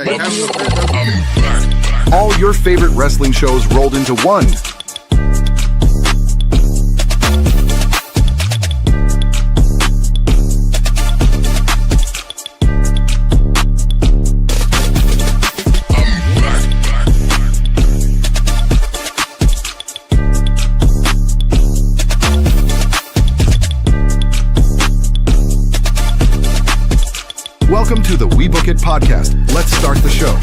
Hey, all your favorite wrestling shows rolled into one. Welcome to the We Book It podcast. Let's start the show.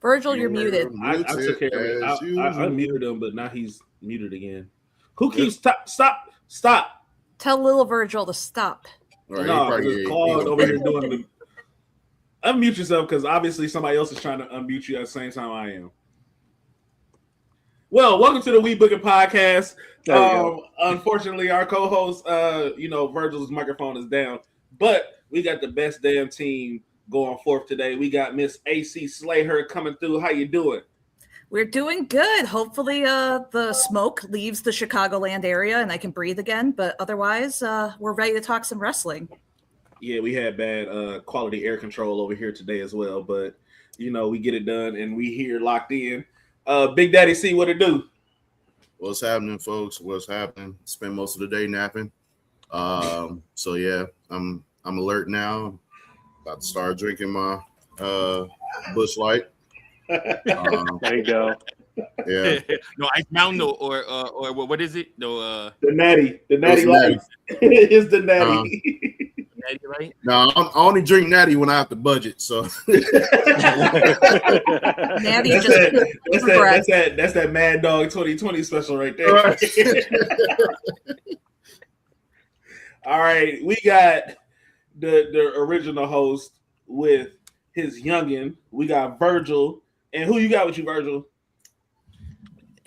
Virgil, you're muted. I took care of it. I unmuted him, but now he's muted again. Who keeps stop? Tell little Virgil to stop. Right, no, it's Claude over here doing the. Unmute yourself because obviously somebody else is trying to unmute you at the same time I am. Well, welcome to the We Book It podcast. Unfortunately, our co-host, Virgil's microphone is down, but we got the best damn team going forth today. We got Miss AC Slayer coming through. How you doing? We're doing good. Hopefully, the smoke leaves the Chicagoland area and I can breathe again. But otherwise, we're ready to talk some wrestling. Yeah, we had bad quality air control over here today as well, but we get it done and we here locked in. Big Daddy C, what it do? What's happening, folks? What's happening? Spent most of the day napping. So yeah, I'm alert now. About to start drinking my Busch Light. There you go. Yeah. No, Ice Mountain or what is it? No, the Natty Light. It's the Natty. Natty, right? No, I only drink Natty when I have to budget. So Natty that's that Mad Dog 2020 special right there. All right, we got the original host with his youngin. We got Virgil, and who you got with you, Virgil?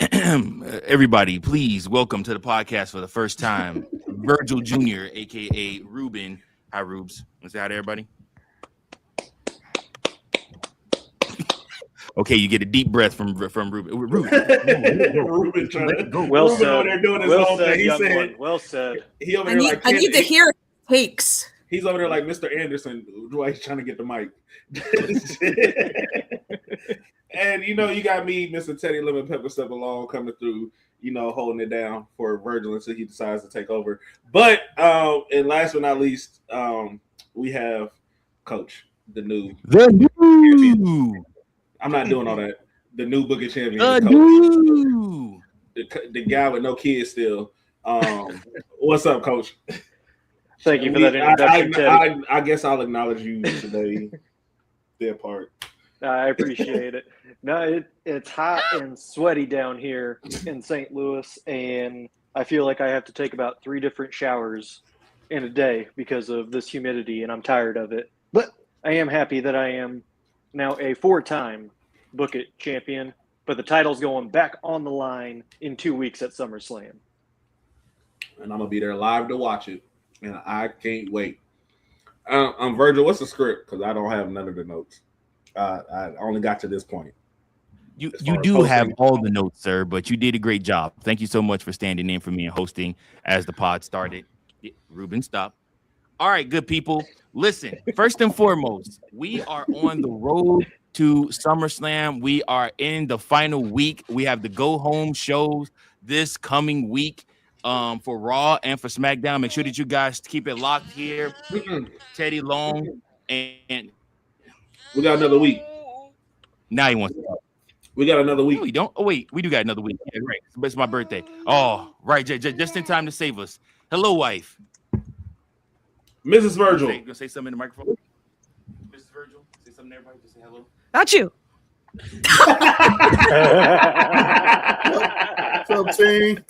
Everybody, please welcome to the podcast for the first time, Virgil Jr., aka Ruben. Hi, Rubes. Let's say hi to everybody. Okay, you get a deep breath from Ruben. Ruben trying to go. Well said. Over there doing his well thing. He said, said, well said. He over I there need, like I need to hear takes. He's over there like Mr. Anderson, while he's trying to get the mic. And you got me, Mr. Teddy Lemon Pepper Step Along coming through, holding it down for Virgil until he decides to take over. But and last but not least, we have Coach, the new champion. I'm not doing all that. The new Booker champion. The guy with no kids still. What's up, Coach? Thank you for that introduction, Teddy. I guess I'll acknowledge you today. Their part. I appreciate it. No, it's hot and sweaty down here in St. Louis, and I feel like I have to take about 3 different showers in a day because of this humidity, and I'm tired of it. But I am happy that I am now a 4-time Book It champion, but the title's going back on the line in 2 weeks at SummerSlam. And I'm going to be there live to watch it, and I can't wait. I'm Virgil, what's the script? Because I don't have none of the notes. I only got to this point. You do have all the notes, sir, but you did a great job. Thank you so much for standing in for me and hosting as the pod started. Yeah, Ruben, stop. All right, good people. Listen, first and foremost, we are on the road to SummerSlam. We are in the final week. We have the go-home shows this coming week for Raw and for SmackDown. Make sure that you guys keep it locked here. Teddy Long and we got another week. Now he wants to talk. We got another week. No, we don't. Oh, wait. We do got another week. Yeah, right. It's my birthday. Oh, right. Just in time to save us. Hello, wife. Mrs. Virgil. You gonna say something in the microphone? Mrs. Virgil, say something to everybody. Just say hello. Not you. What's up, team?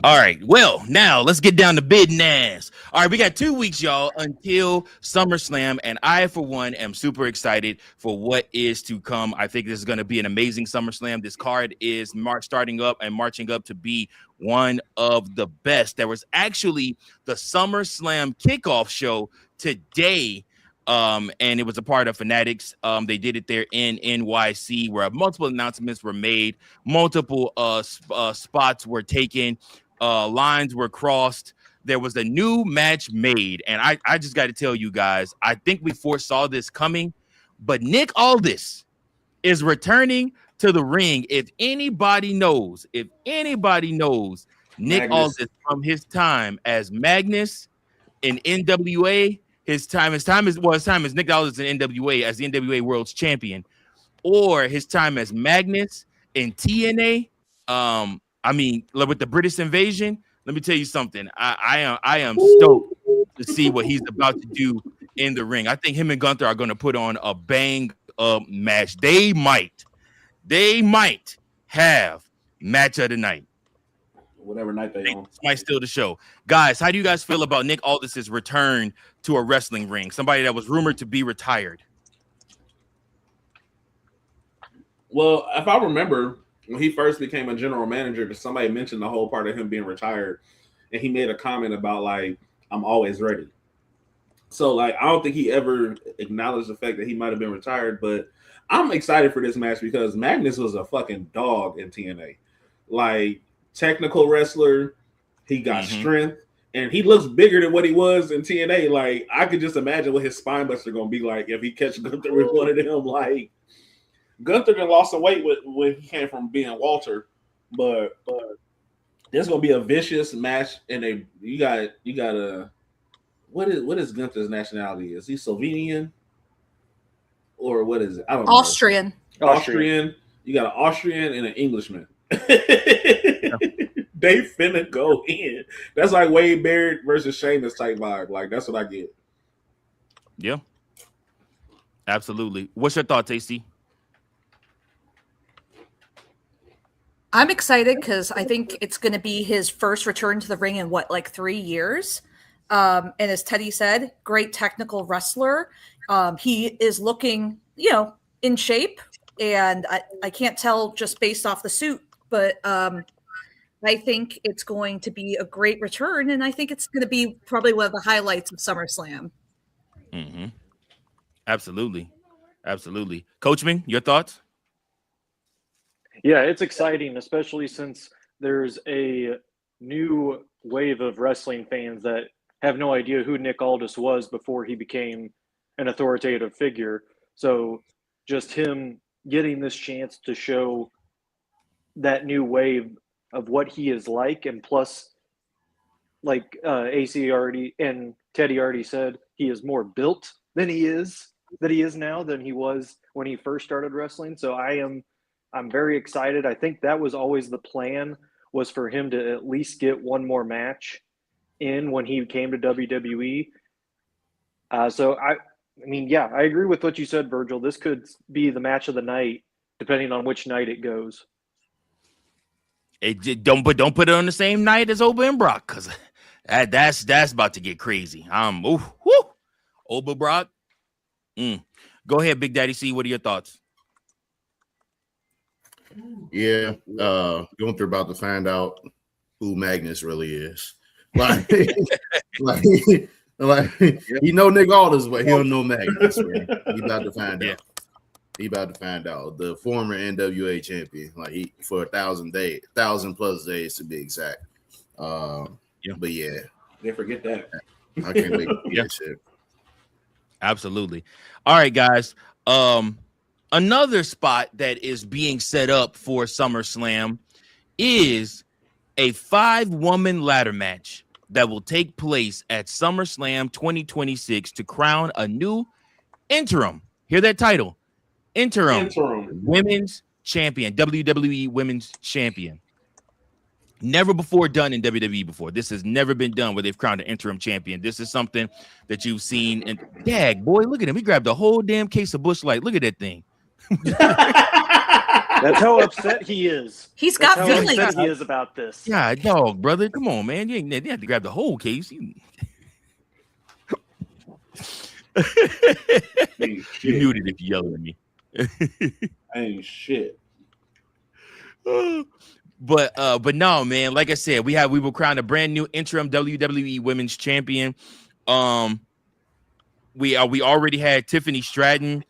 All right. Well, now let's get down to business. All right, we got 2 weeks, y'all, until SummerSlam, and I, for one, am super excited for what is to come. I think this is going to be an amazing SummerSlam. This card is starting up and marching up to be one of the best. There was actually the SummerSlam kickoff show today And it was a part of Fanatics. They did it there in NYC, where multiple announcements were made, multiple spots were taken, lines were crossed. There was a new match made, and I just got to tell you guys, I think we foresaw this coming, but Nick Aldis is returning to the ring. If anybody knows Nick Magnus. Aldis from his time as Magnus in NWA, his time as Nick Aldis in NWA as the NWA World's Champion, or his time as Magnus in TNA. I mean, with the British Invasion, let me tell you something. I am stoked to see what he's about to do in the ring. I think him and Gunther are going to put on a bang up match. They might have match of the night. Whatever night they on. Might steal the show. Guys, how do you guys feel about Nick Aldis' return to a wrestling ring? Somebody that was rumored to be retired. Well, if I remember, when he first became a general manager, somebody mentioned the whole part of him being retired, and he made a comment about, like, I'm always ready. So, like, I don't think he ever acknowledged the fact that he might have been retired, but I'm excited for this match because Magnus was a fucking dog in TNA. Like, technical wrestler, he got strength, and he looks bigger than what he was in TNA. Like, I could just imagine what his spine buster gonna be like if he catch Gunther with one of them. Like, Gunther done lost some weight when he came from being Walter, but there's gonna be a vicious match, and you got a what is Gunther's nationality? Is he Slovenian or what is it? I don't know. Austrian. You got an Austrian and an Englishman. They finna go in. That's like Wade Barrett versus Sheamus type vibe. Like, that's what I get. Yeah, absolutely. What's your thoughts, AC? I'm excited because I think it's going to be his first return to the ring in 3 years. And as Teddy said, great technical wrestler. He is looking, in shape, and I can't tell just based off the suit, but I think it's going to be a great return, and I think it's going to be probably one of the highlights of SummerSlam. Mm-hmm. Absolutely. Coachman, your thoughts? Yeah, it's exciting, especially since there's a new wave of wrestling fans that have no idea who Nick Aldis was before he became an authoritative figure. So just him getting this chance to show that new wave of what he is like, and plus, like AC already and Teddy already said, he is more built than he is now than he was when he first started wrestling. So I'm very excited. I think that was always the plan, was for him to at least get one more match in when he came to WWE. So I agree with what you said, Virgil. This could be the match of the night, depending on which night it goes. Don't put it on the same night as Oba and Brock, because that's about to get crazy. Oba Brock. Go ahead, Big Daddy C. What are your thoughts? Yeah, Gunther about to find out who Magnus really is. Like, he know Nick Aldis, but he don't know Magnus. Man. He about to find out. He about to find out. The former NWA champion, like for 1,000+ days to be exact. But yeah, they forget that. I can't wait to see that shit. Absolutely. All right, guys. Another spot that is being set up for SummerSlam is a 5-woman ladder match that will take place at SummerSlam 2026 to crown a new interim. Hear that title? Interim Women's Champion, WWE Women's Champion. Never before done in WWE before. This has never been done where they've crowned an interim champion. This is something that you've seen. And dag, boy, look at him. He grabbed a whole damn case of Busch Light. Look at that thing. That's how upset he is. He's got feelings. How upset he is about this. Yeah, dog, brother. Come on, man. You have to grab the whole case. You muted if you yelling at me. Ain't shit. But no, man. Like I said, we will crown a brand new interim WWE Women's Champion. we already had Tiffany Stratton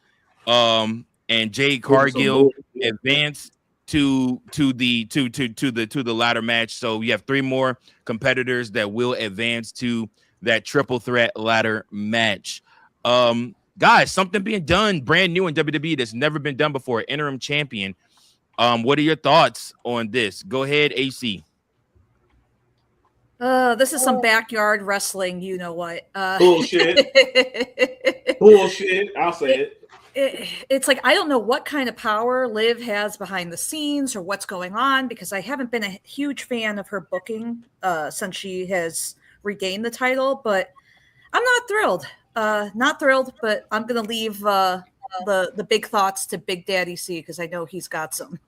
and Jade Cargill advance to the ladder match. So you have 3 more competitors that will advance to that triple threat ladder match. Guys, something being done brand new in WWE that's never been done before. Interim champion. What are your thoughts on this? Go ahead, AC. This is some backyard wrestling. You know what? Bullshit. Bullshit. I'll say it. It's like I don't know what kind of power Liv has behind the scenes or what's going on, because I haven't been a huge fan of her booking since she has regained the title. But I'm not thrilled. Not thrilled. But I'm gonna leave the big thoughts to Big Daddy C, because I know he's got some.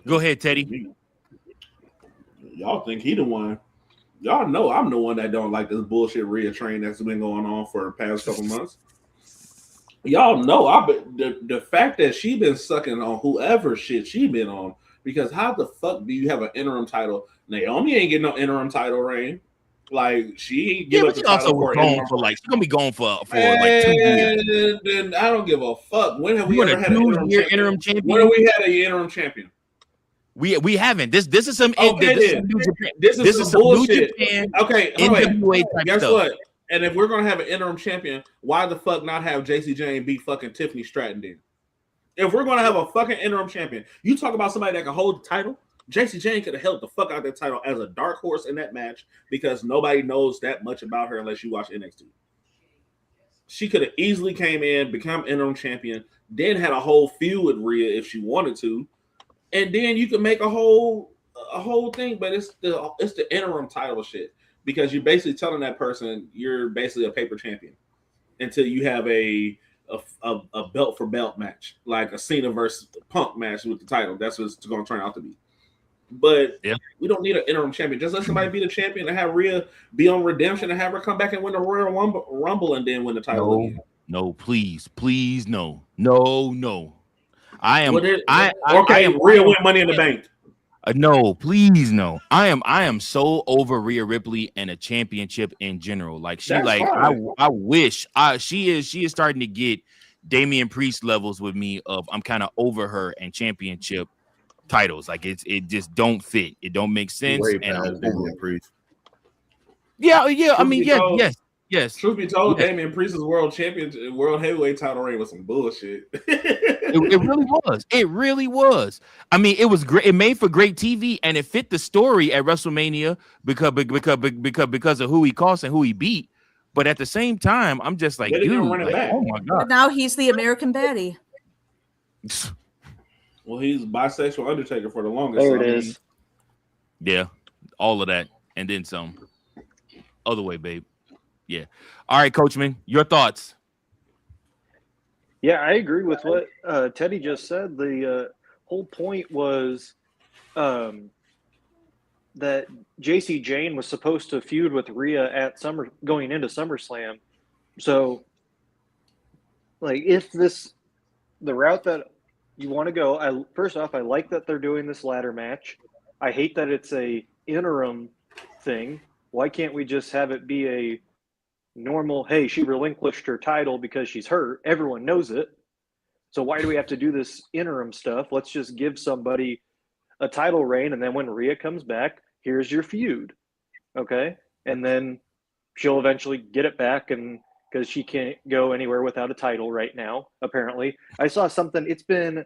Go ahead, Teddy. Y'all think he the one? Y'all know I'm the one that don't like this bullshit Rhea train that's been going on for the past couple months. Y'all know the fact that she been sucking on whoever shit she been on, because how the fuck do you have an interim title? Naomi ain't getting no interim title reign. Like, she ain't give up the title for going for like, she's gonna be going for like 2 years. Then I don't give a fuck. When have we ever had an interim champion? When have we had an interim champion? We haven't. This is some okay, this is some bullshit. Okay, wait. Guess what? And if we're gonna have an interim champion, why the fuck not have JC Jane beat fucking Tiffany Stratton then? If we're gonna have a fucking interim champion, you talk about somebody that can hold the title. JC Jane could have held the fuck out of that title as a dark horse in that match, because nobody knows that much about her unless you watch NXT. She could have easily came in, become interim champion, then had a whole feud with Rhea if she wanted to. And then you can make a whole thing, but it's the interim title shit, because you're basically telling that person you're basically a paper champion until you have a belt for belt match, like a Cena versus Punk match with the title. That's what it's going to turn out to be. But we don't need an interim champion. Just let somebody be the champion and have Rhea be on redemption and have her come back and win the Royal Rumble and then win the title again. No, please, no. I am. Rhea win Money in the Bank. No, please, no. I am so over Rhea Ripley and a championship in general. Like she, I wish she is starting to get Damian Priest levels with me. Of I'm kind of over her and championship titles. Like it just don't fit. It don't make sense. And Damian Priest. Yeah. I mean, yes. Truth be told, Damian Priest's world heavyweight title reign was some bullshit. It really was. I mean, it was great. It made for great TV, and it fit the story at WrestleMania because of who he cost and who he beat. But at the same time, I'm just like, dude, oh my god! But now he's the American baddie. Well, he's bisexual Undertaker for the longest. There it is. Yeah, all of that, and then some. Other way, babe. Yeah. All right, Coachman, your thoughts. Yeah, I agree with what Teddy just said. The whole point was that JC Jane was supposed to feud with Rhea at going into SummerSlam. So, like, if the route that you want to go, first off, I like that they're doing this ladder match. I hate that it's a interim thing. Why can't we just have it be a normal, hey, she relinquished her title because she's hurt. Everyone knows it. So why do we have to do this interim stuff? Let's just give somebody a title reign, and then when Rhea comes back, here's your feud. Okay? And then she'll eventually get it back, and because she can't go anywhere without a title right now, apparently. I saw something, it's been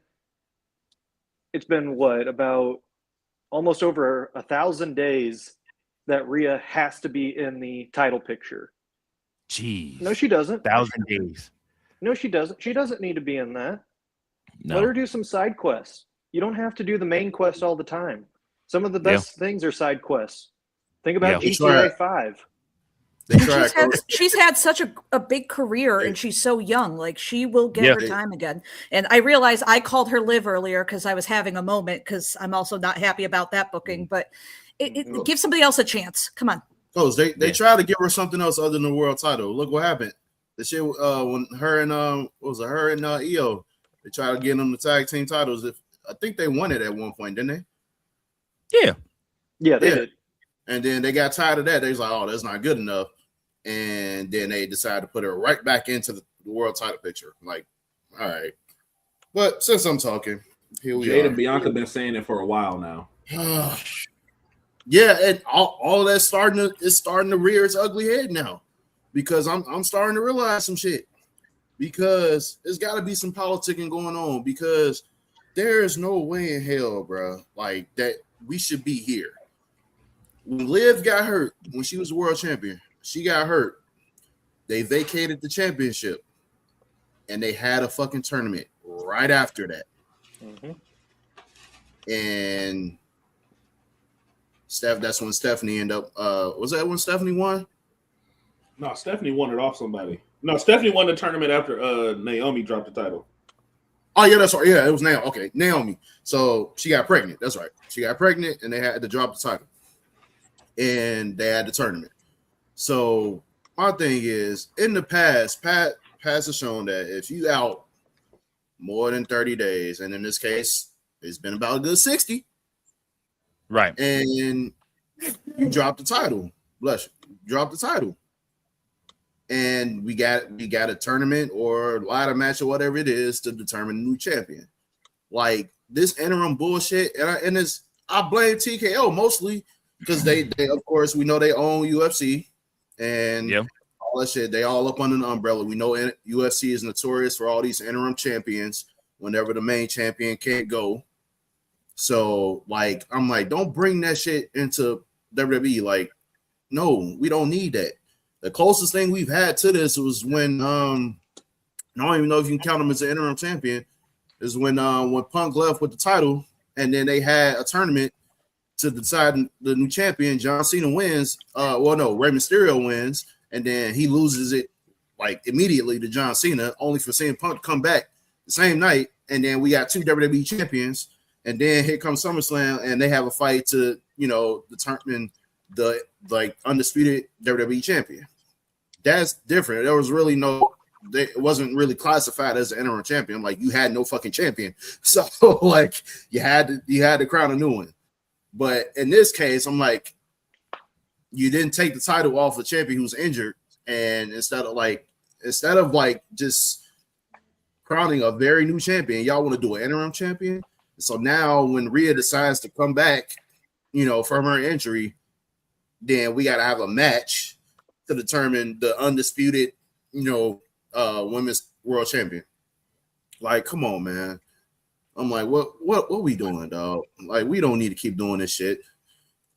what, about almost over 1,000 days that Rhea has to be in the title picture. Jeez. No, she doesn't. 1,000 days. No, she doesn't. She doesn't need to be in that. No. Let her do some side quests. You don't have to do the main quest all the time. Some of the best things are side quests. Think about GTA 5. She's had such a big career, and she's so young. Like, she will get her time again. And I realize I called her Liv earlier because I was having a moment, because I'm also not happy about that booking. But it gives somebody else a chance. Come on. They tried to give her something else other than the world title. Look what happened. The shit when her and EO, they tried to get them the tag team titles. I think they won it at one point, didn't they? Yeah, they did. And then they got tired of that. They was like, oh, that's not good enough. and then they decided to put her right back into the world title picture. Like, all right. But since I'm talking, here we Jade are. and Bianca been saying it for a while now. Yeah, and all of that's starting to rear its ugly head now, because I'm starting to realize some shit. Because there's got to be some politicking going on, because there is no way in hell, bro, like that we should be here. When Liv got hurt, when she was a world champion, she got hurt. They vacated the championship, and they had a fucking tournament right after that. And that's when Stephanie ended up. Was that when Stephanie won? No, Stephanie won it off somebody. No, Stephanie won the tournament after Naomi dropped the title. Oh yeah, that's right. Yeah, it was Naomi. Okay, Naomi. So she got pregnant. That's right. She got pregnant, and they had to drop the title, and they had the tournament. So my thing is, in the past, Pat has shown that if you out more than 30 days, and in this case, it's been about a good 60, right? And you drop the title. Bless you. Drop the title. And we got a tournament or ladder match or whatever it is to determine the new champion. Like this interim bullshit, and I blame TKO mostly because they of course we know they own UFC and all that shit. They all up under the umbrella. We know UFC is notorious for all these interim champions whenever the main champion can't go. So like I'm like, don't bring that shit into WWE. Like, no, we don't need that. The closest thing we've had to this was when I don't even know if you can count him as an interim champion, is when Punk left with the title, and then they had a tournament to decide the new champion. John Cena wins. Rey Mysterio wins, and then he loses it like immediately to John Cena, only for CM Punk to come back the same night, and then we got two WWE champions, and then here comes SummerSlam, and they have a fight to determine the like undisputed WWE champion. That's different. There was really it wasn't really classified as an interim champion. Like you had no fucking champion. So like you had to crown a new one. But in this case, I'm like, you didn't take the title off a champion who's injured, and instead of just crowning a very new champion, y'all want to do an interim champion. So now when Rhea decides to come back, from her injury, then we got to have a match to determine the undisputed, women's world champion. Like, come on, man. I'm like, what we doing, dog? Like, we don't need to keep doing this shit.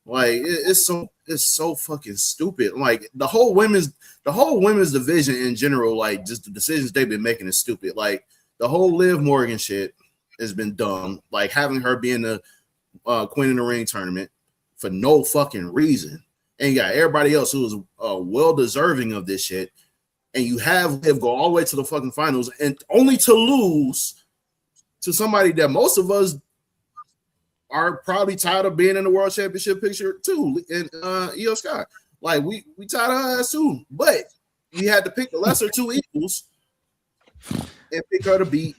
Like, it's so fucking stupid. Like, the whole women's division in general, like, just the decisions they've been making is stupid. Like, the whole Liv Morgan shit has been dumb. Like, having her be in the Queen of the Ring tournament for no fucking reason. And you got everybody else who is well deserving of this shit. And you have Liv go all the way to the fucking finals and only to lose to somebody that most of us are probably tired of being in the world championship picture too. And Io Sky. Like we tired of her ass too. But we had to pick the lesser two equals and pick her to beat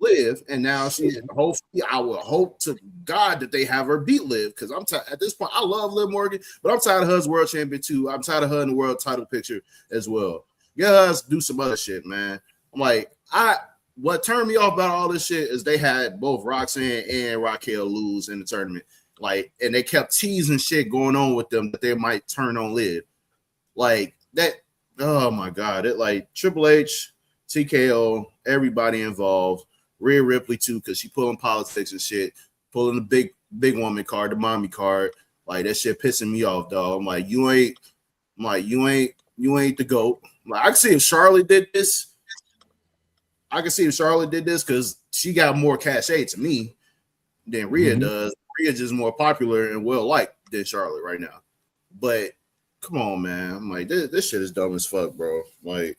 Liv, and now hopefully I will hope to God that they have her beat Liv, because I'm tired at this point. I love Liv Morgan, but I'm tired of her as world champion too. I'm tired of her in the world title picture as well. Get her to do some other shit, man. I'm like, what turned me off about all this shit is they had both Roxanne and Raquel lose in the tournament. Like, and they kept teasing shit going on with them that they might turn on Liv. Like that, oh my God. It like Triple H, TKO, everybody involved. Rhea Ripley too, because she pulling politics and shit, pulling the big woman card, the mommy card. Like that shit pissing me off, dog. I'm like, you ain't the GOAT. Like, I can see if Charlotte did this. Because she got more cachet to me than Rhea does. Rhea's just more popular and well liked than Charlotte right now. But come on, man. I'm like, this shit is dumb as fuck, bro. Like,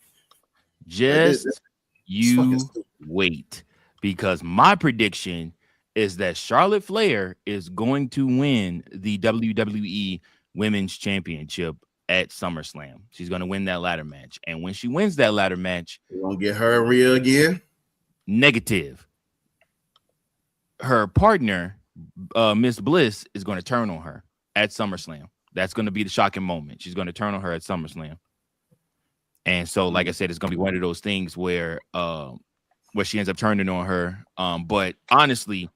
you wait. Because my prediction is that Charlotte Flair is going to win the WWE Women's Championship at SummerSlam. She's going to win that ladder match. And when she wins that ladder match, we're going to get her and Rhea again? Negative. Her partner, Miss Bliss, is going to turn on her at SummerSlam. That's going to be the shocking moment. She's going to turn on her at SummerSlam. And so, like I said, it's gonna be one of those things where she ends up turning on her. But honestly,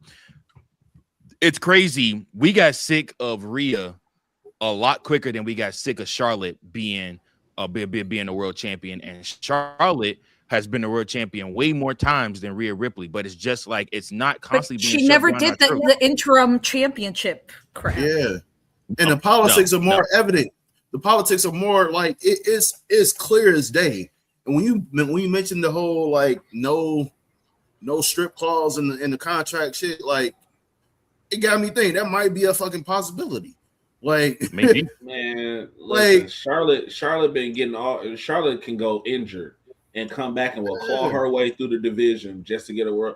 it's crazy. We got sick of Rhea a lot quicker than we got sick of Charlotte being a world champion, and Charlotte has been a world champion way more times than Rhea Ripley, but it's just like it's not constantly being. She never did the interim championship crap. Yeah, and the politics are more evident. The politics are more like it's clear as day. And when you mention the whole like no strip clause in the contract shit, like it got me thinking that might be a fucking possibility. Like maybe, man, listen, like Charlotte been getting all. Charlotte can go injured and come back and will claw her way through the division just to get a world.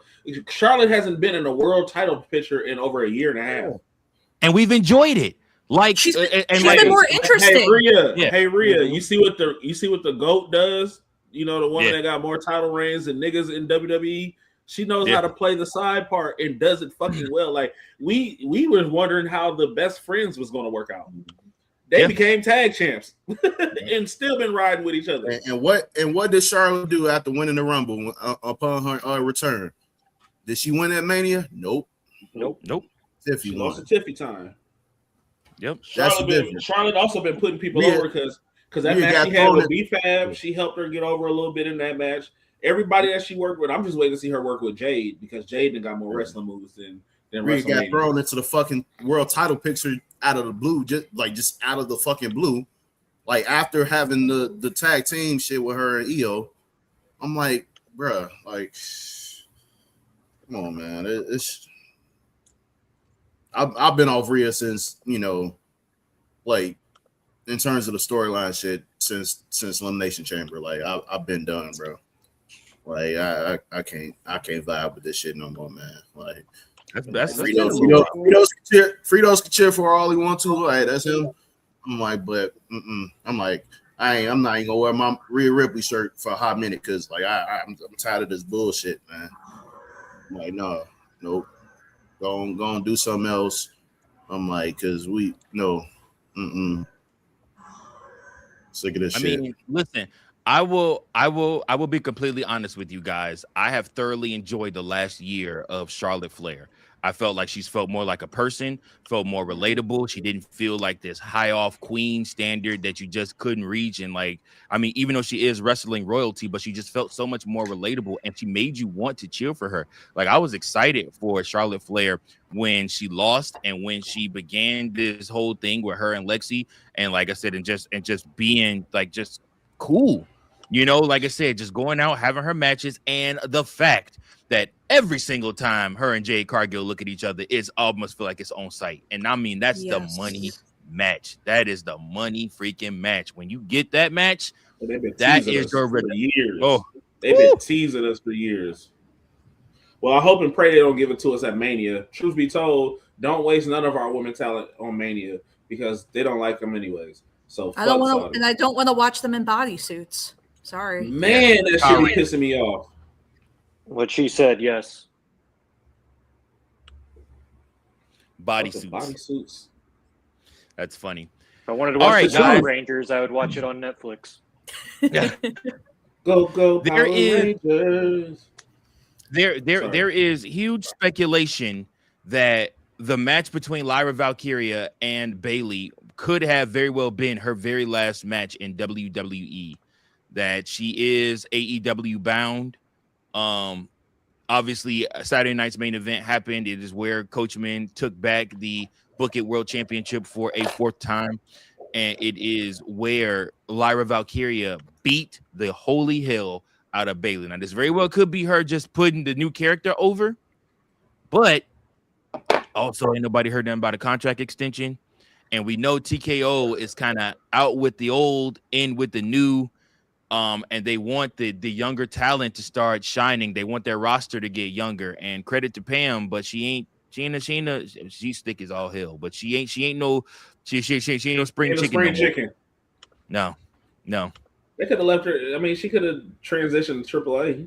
Charlotte hasn't been in a world title picture in over a year and a half, and we've enjoyed it. Like she's been more interesting. Hey Rhea, you see what the GOAT does? You know, the one that got more title reigns than niggas in WWE. She knows how to play the side part and does it fucking well. Like we were wondering how the best friends was going to work out. They became tag champs and still been riding with each other. And what did Charlotte do after winning the Rumble upon her return? Did she win at Mania? Nope. Tiffy she lost to Tiffy time. Yep. Charlotte also been putting people over because that match she had with B-Fab, she helped her get over a little bit in that match. Everybody that she worked with, I'm just waiting to see her work with Jade because Jade got more wrestling moves than Rhea got thrown into the fucking world title picture out of the blue, just out of the fucking blue. Like after having the tag team shit with her and Io, I'm like, bruh, like, come on, man. I've been off Rhea since, like in terms of the storyline shit since Elimination Chamber. Like I've been done, bro. Like I can't vibe with this shit no more, man. Like that's Fritos can cheer for all he wants to. Like that's him. I'm like, but I'm like, I'm not even gonna wear my Rhea Ripley shirt for a hot minute because like I'm tired of this bullshit, man. I'm like, nope. Go and do something else. I'm like, cause sick of this shit. I mean, listen, I will be completely honest with you guys. I have thoroughly enjoyed the last year of Charlotte Flair. I felt like she's felt more like a person, felt more relatable. She didn't feel like this high off queen standard that you just couldn't reach. And like, I mean, even though she is wrestling royalty, but she just felt so much more relatable and she made you want to cheer for her. Like I was excited for Charlotte Flair when she lost and when she began this whole thing with her and Lexi. And like I said, and just being like, just cool. Like I said, just going out, having her matches, and the fact that every single time her and Jade Cargill look at each other, it's almost feel like it's on site. And I mean, that's the money match. That is the money freaking match. When you get that match, that is your years. Oh, they've been teasing us for years. Well, I hope and pray they don't give it to us at Mania. Truth be told, don't waste none of our women talent on Mania because they don't like them anyways. So I don't want to watch them in bodysuits. Sorry, man, that shit be pissing me off. What she said, yes. Bodysuits. That's funny. If I wanted to watch the Power Rangers, I would watch it on Netflix. Yeah. Go Power Rangers. There is huge speculation that the match between Lyra Valkyria and Bayley could have very well been her very last match in WWE. That she is AEW bound. Obviously, Saturday night's main event happened. It is where Coachman took back the Book It World Championship for a fourth time. And it is where Lyra Valkyria beat the holy hell out of Bayley. Now, this very well could be her just putting the new character over. But also, ain't nobody heard nothing about a contract extension. And we know TKO is kind of out with the old, in with the new. And they want the younger talent to start shining. They want their roster to get younger. And credit to Pam, but she's thick as all hell. But she ain't no spring chicken. No. They could have left her. I mean, she could have transitioned to AAA.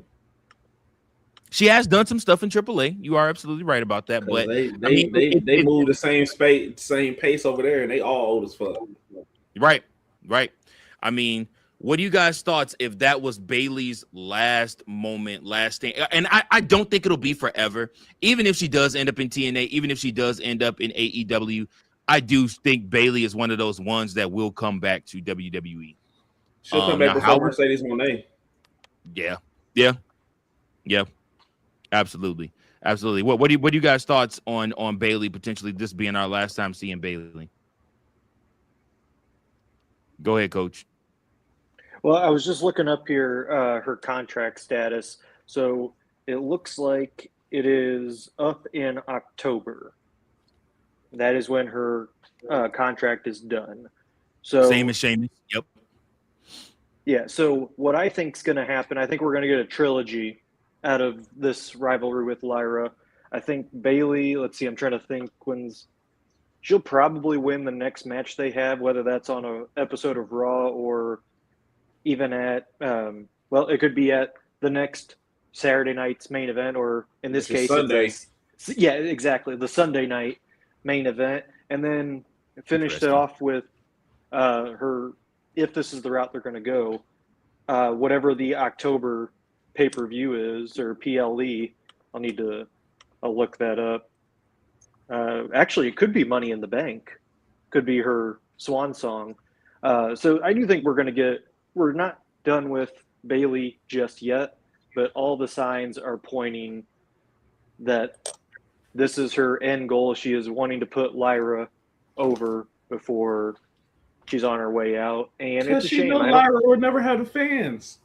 She has done some stuff in AAA. You are absolutely right about that. But they move the same pace over there, and they all old as fuck. Right. I mean, What do you guys' thoughts if that was Bayley's last moment, last thing? And I don't think it'll be forever. Even if she does end up in TNA, even if she does end up in AEW, I do think Bayley is one of those ones that will come back to WWE. She'll come back before Mercedes Moné. Yeah. Absolutely. What do you guys' thoughts on Bayley potentially this being our last time seeing Bayley? Go ahead, Coach. Well, I was just looking up here her contract status. So it looks like it is up in October. That is when her contract is done. So same as Sheamus. Yep. Yeah. So what I think is going to happen, I think we're going to get a trilogy out of this rivalry with Lyra. I think Bayley. Let's see. I'm trying to think she'll probably win the next match they have, whether that's on an episode of Raw or even at it could be at the next Saturday night's main event, or in this case Sunday. Yeah, exactly, the Sunday night main event, and then finished it off with her, if this is the route they're going to go, whatever the October pay-per-view is, or PLE. I'll look that up. Actually, it could be Money in the Bank, could be her swan song. So I do think we're not done with Bayley just yet, but all the signs are pointing that this is her end goal. She is wanting to put Lyra over before she's on her way out. And it's a shame. Lyra would never have the fans.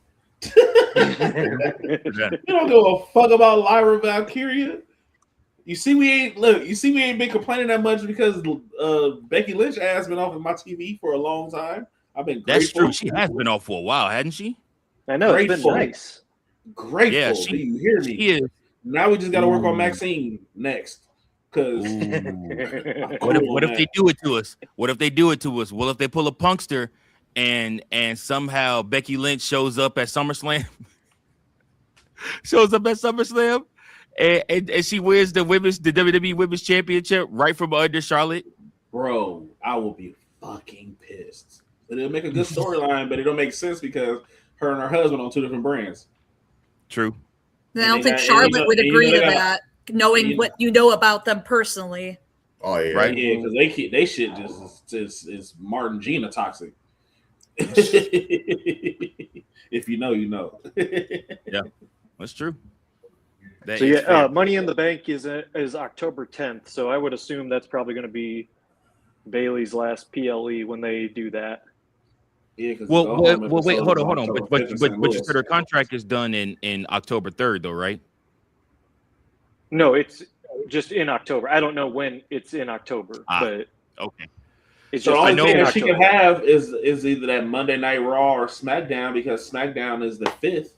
You don't give a fuck about Lyra Valkyria. You see, we ain't been complaining that much because Becky Lynch has been off of my TV for a long time. I've been grateful. That's true. She has been off for a while, hasn't she? I know. It's been nice. Grateful. Yeah, Do you hear me? She is. Now we just got to work on Maxine next. Because what if they do it to us? What if they do it to us? Well, if they pull a punkster and somehow Becky Lynch shows up at SummerSlam, and she wins the WWE Women's Championship right from under Charlotte. Bro, I will be fucking pissed. It'll make a good storyline, but it don't make sense because her and her husband on two different brands. True. And I don't think Charlotte would agree to that, knowing what you know about them personally. Oh yeah, right. Yeah, because they shit just is Martin Gina toxic. If you know, you know. Yeah, that's true. Money in the Bank is October 10th, so I would assume that's probably going to be Bayley's last PLE when they do that. Yeah, well, wait, hold on. But you said her contract is done in October 3rd, though, right? No, it's just in October. I don't know when it's in October, but okay. It's so just, the only thing that she can have is either that Monday Night Raw or SmackDown, because SmackDown is the 5th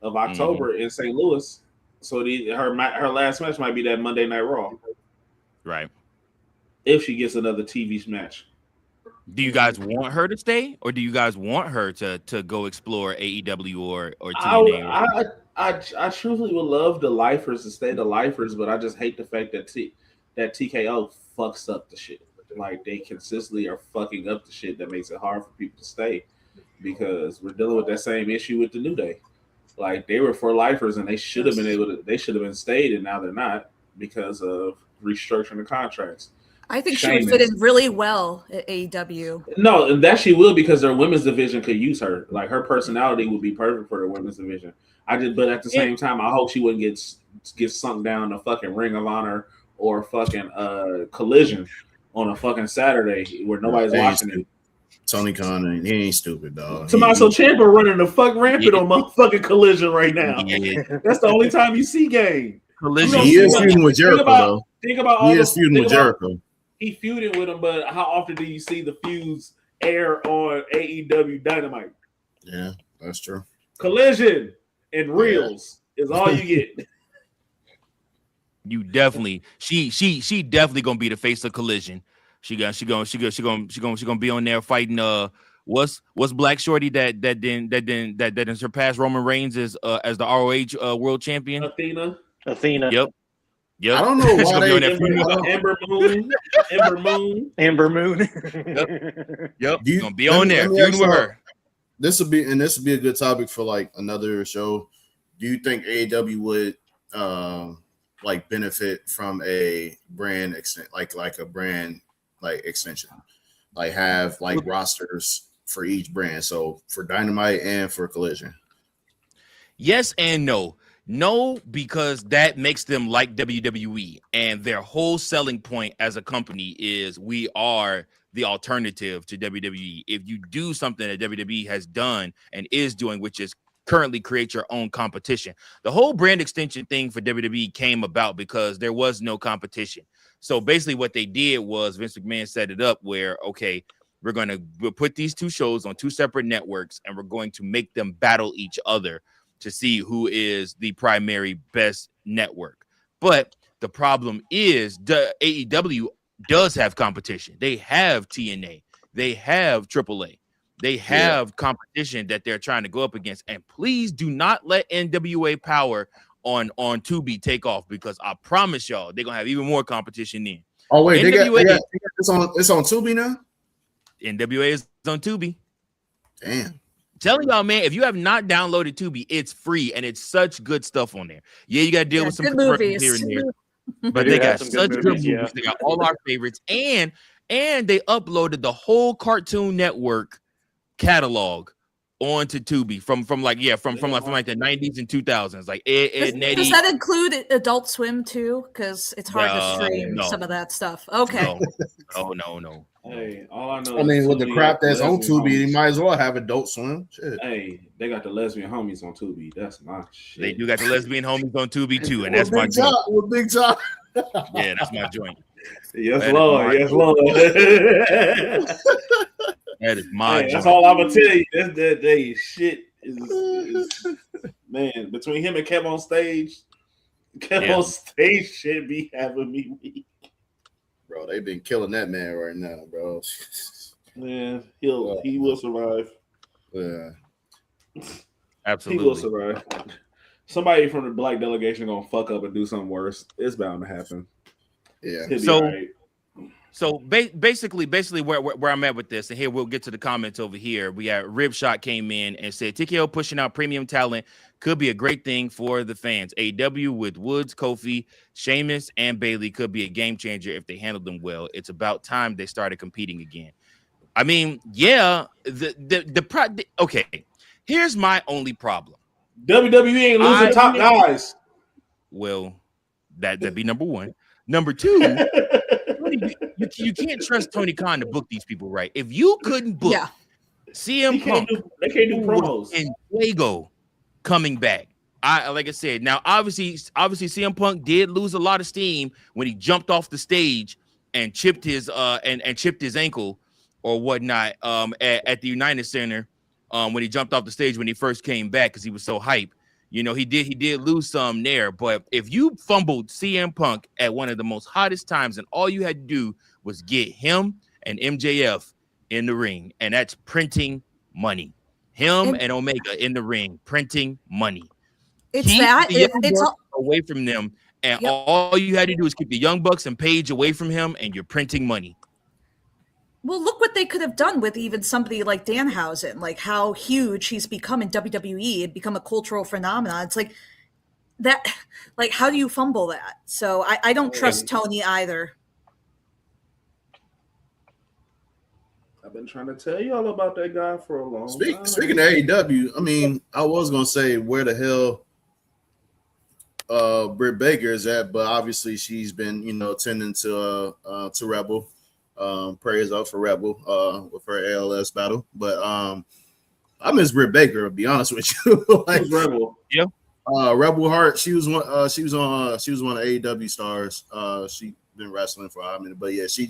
of October in St. Louis. So her last match might be that Monday Night Raw, right? If she gets another TV match. Do you guys want her to stay, or do you guys want her to go explore AEW or TNA? I truly would love the Lifers to stay the Lifers, but I just hate the fact that TKO fucks up the shit. Like, they consistently are fucking up the shit that makes it hard for people to stay, because we're dealing with that same issue with the New Day. Like, they were for Lifers and they should have been stayed, and now they're not because of restructuring the contracts. I think she would fit in really well at AEW. No, and that she will, because their women's division could use her. Like, her personality would be perfect for their women's division. But at the same time, I hope she wouldn't get sunk down to fucking Ring of Honor or fucking Collision on a fucking Saturday where nobody's watching it. Tony Khan, he ain't stupid, dog. Tommaso Ciampa running the fuck rampant on motherfucking Collision right now. Yeah. That's the only time you see game. Collision. He is feuding with Jericho, though. Think about he is feuding with Jericho. He feuded with him, but how often do you see the feuds air on AEW Dynamite? Yeah, that's true. Collision and Reels is all you get. You definitely, she definitely gonna be the face of Collision. She gonna be on there fighting. What's Black Shorty that didn't surpass Roman Reigns as the ROH world champion? Athena. Yep. I don't know why they Ember Moon. Yep. Gonna be on there feuding with her. this would be a good topic for like another show. Do you think AEW would like benefit from a brand like a brand like extension, like have like rosters for each brand, so for Dynamite and for Collision? Yes and no. No, because that makes them like WWE, and their whole selling point as a company is we are the alternative to WWE. If you do something that WWE has done and is doing, which is currently create your own competition. The whole brand extension thing for WWE came about because there was no competition. So basically what they did was Vince McMahon set it up where, okay, we'll put these two shows on two separate networks and we're going to make them battle each other to see who is the primary best network. But the problem is the AEW does have competition. They have TNA. They have AAA. They have competition that they're trying to go up against. And please do not let NWA Power on Tubi take off, because I promise y'all they're going to have even more competition then. Oh, wait, it's on Tubi now? NWA is on Tubi. Damn. Telling y'all, man, if you have not downloaded Tubi, it's free and it's such good stuff on there. Yeah, you got to deal with some movies here and there, but they got such good movies. They got all our favorites, and they uploaded the whole Cartoon Network catalog onto Tubi from like the 90s and 2000s. Like Ed Nettie. Does that include Adult Swim too? Because it's hard to stream some of that stuff. Okay. No. Hey, all I know. I mean, with the crap that's on Tubi, you might as well have Adult Swim. Shit. Hey, they got the lesbian homies on Tubi. That's my shit. They do got the lesbian homies on Tubi too, and that's my joint. With Big Top. Yeah, that's my joint. Yes, Lord. Yes, Lord. That is my joint. That's all I'm gonna tell you. That shit is man, between him and Kev on stage shit be having me weak. Bro, they've been killing that man right now, bro. Man, he will survive. Yeah, absolutely, he will survive. Somebody from the black delegation gonna fuck up and do something worse. It's bound to happen. Yeah. So basically where I'm at with this, and here we'll get to the comments over here. We got Ribshot came in and said TKO pushing out premium talent could be a great thing for the fans. AEW with Woods, Kofi, Sheamus, and Bayley could be a game changer if they handle them well. It's about time they started competing again. I mean, yeah, okay. Here's my only problem. WWE ain't losing top guys. Well, that'd be number one. Number two. You can't trust Tony Khan to book these people right. If you couldn't book CM Punk, they can't do promos, and Fuego coming back. Like I said, now obviously CM Punk did lose a lot of steam when he jumped off the stage and chipped his ankle or whatnot at the United Center when he jumped off the stage when he first came back because he was so hype. You know, he did lose some there, but if you fumbled CM Punk at one of the most hottest times and all you had to do was get him and MJF in the ring, and that's printing money. Him and Omega in the ring, printing money. It's away from them, and all you had to do is keep the Young Bucks and Paige away from him, and you're printing money. Well, look what they could have done with even somebody like Danhausen, like how huge he's become in WWE and become a cultural phenomenon. It's like that, like, how do you fumble that? So I don't trust Tony either. I've been trying to tell you all about that guy for a long time. Speaking of AEW, I mean, I was going to say where the hell Britt Baker is at, but obviously she's been, tending to Rebel. Prayers up for Rebel with her ALS battle, but I miss Britt Baker, to be honest with you. Like Rebel, Rebel Heart. She was one of AEW stars. She been wrestling for a minute, but yeah, she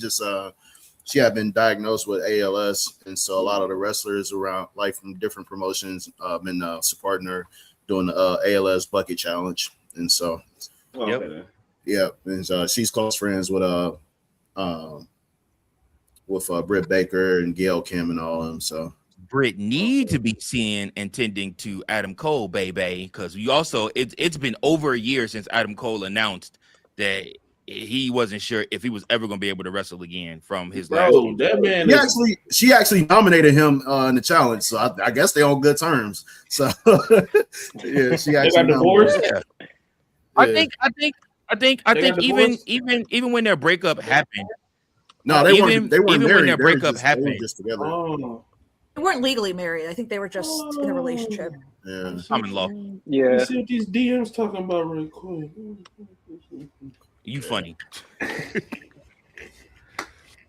had been diagnosed with ALS, and so a lot of the wrestlers around, like from different promotions, been supporting her doing the ALS bucket challenge, and so and she's close friends with Britt Baker and Gail Kim and all of them. So Britt need to be seen and tending to Adam Cole, baby, because we also it's been over a year since Adam Cole announced that he wasn't sure if he was ever going to be able to wrestle again from his last. That man. She actually nominated him in the challenge, so I guess they're on good terms. So yeah, she actually got divorced. Yeah. I think even when their breakup happened. No, they weren't married. When their breakup happened, they were just together. Oh. They weren't legally married. I think they were just in a relationship. Yeah, I'm in love. Yeah. Let's see what these DMs talking about real quick. You funny.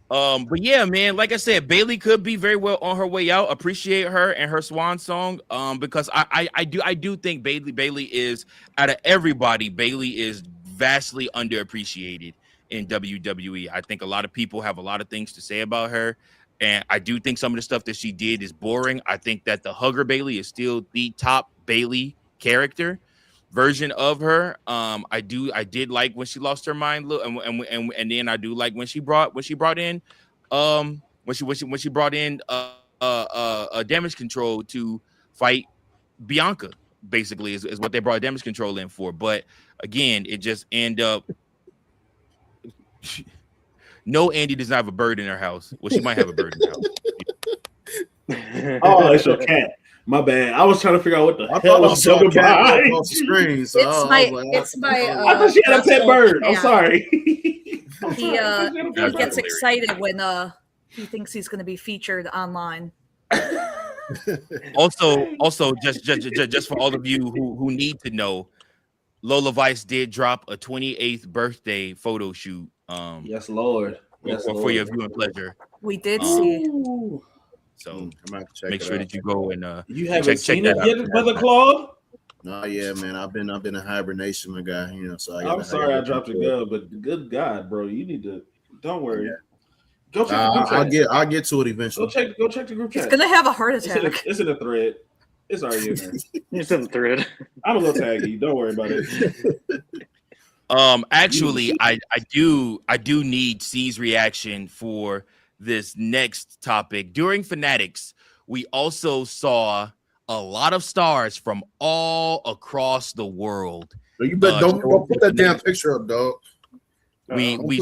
But yeah, man, like I said, Bailey could be very well on her way out. Appreciate her and her swan song. Because I do think Bailey is, out of everybody, Bailey is vastly underappreciated in WWE. I think a lot of people have a lot of things to say about her, and I do think some of the stuff that she did is boring. I think that the Hugger Bailey is still the top Bailey character version of her. I did like when she lost her mind, and then I do like when she brought in damage control to fight Bianca. Basically, is what they brought damage control in for. But again, it just end up. No, Andy does not have a bird in her house. Well, she might have a bird in her house. Oh, it's your cat. My bad. I was trying to figure out what the I hell thought I was saw a jumping cat behind. off the screen. So It's my. I thought she had a pet bird. I'm sorry. He gets excited when he thinks he's going to be featured online. Also, just for all of you who need to know, Lola Vice did drop a 28th birthday photo shoot. Yes, Lord. Yes, for your viewing pleasure. We did see. So make sure that you go and you haven't check seen that it yet, out. Brother Claude? No, yeah, man. I've been in hibernation, my guy. You know, so I'm sorry I dropped your gun, but good God, bro, you need to. Don't worry. Yeah. Go check the group chat. I'll get to it eventually. Go check the group chat. He's gonna have a heart attack. It's in a thread. It's already in there. It's in the thread. I'm gonna tag you. Don't worry about it. Actually, I do need C's reaction for this next topic. During Fanatics, we also saw a lot of stars from all across the world. You better don't put that damn picture up, dog. We